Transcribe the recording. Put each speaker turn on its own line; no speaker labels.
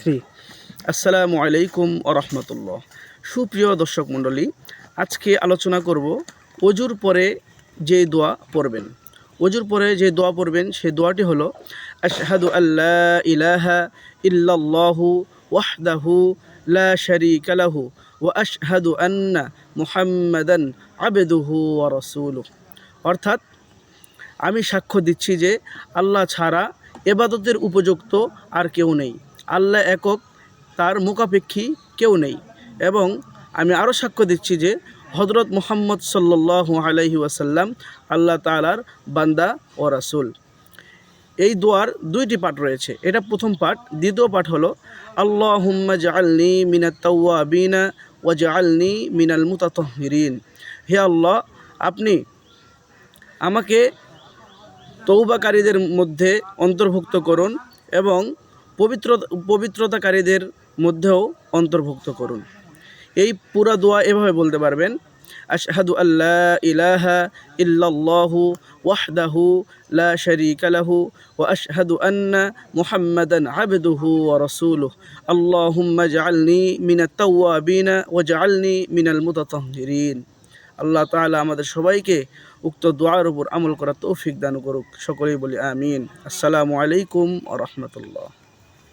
3 আসসালামু আলাইকুম ওয়া রাহমাতুল্লাহ। সুপ্রিয় দর্শক মণ্ডলী, আজকে আলোচনা করব ওযুর পরে যে দোয়া পড়বেন। ওযুর পরে যে দোয়া পড়বেন সেই দোয়াটি হলো আশহাদু আল্লা ইলাহা ইল্লাল্লাহু ওয়াহদাহু লা শারীকা লাহু ওয়া আশহাদু আন্না মুহাম্মাদান আবদুহু ওয়া রাসূলুহু। অর্থাৎ আমি সাক্ষ্য দিচ্ছি যে আল্লাহ ছাড়া ইবাদতের উপযুক্ত আর কেউ নেই, আল্লাহ একক, তার মুখাপেক্ষী কেউ নেই, এবং আমি আরও সাক্ষ্য দিচ্ছি যে হযরত মুহাম্মদ সাল্লাল্লাহু আলাইহি ওয়াসাল্লাম আল্লাহ তাআলার বান্দা ও রাসূল। এই দোয়ার দুইটি পাঠ রয়েছে, এটা প্রথম পাঠ। দ্বিতীয় পাঠ হলো আল্লাহুম্মা জাআলনি মিনাত তাওয়াবিনা ওয়া জাআলনি মিনাল মুতাতাহহিরিন। হে আল্লাহ, আপনি আমাকে তওবাকারীদের মধ্যে অন্তর্ভুক্ত করুন এবং পবিত্রতাকারীদের মধ্যেও অন্তর্ভুক্ত করুন। এই পুরা দোয়া এভাবে বলতে পারবেন: আশহাদু আল্লা ইলাহা ইল্লাল্লাহু ওয়াহদাহু লা শারীকা লাহু ওয়া আশহাদু আন্না মুহাম্মাদান আবদুহু ওয়া রাসূলুহু। আল্লাহুম্মা জাআলনি মিনাত তাওয়াবিনা ওয়া জাআলনি মিনাল মুতাতাহহিরিন। আল্লাহ তাআলা আমাদের সবাইকে উক্ত দোয়ার উপর আমল করার তৌফিক দান করুক। সকলেই বলি আমিন। আসসালামু আলাইকুম ওয়া রাহমাতুল্লাহ।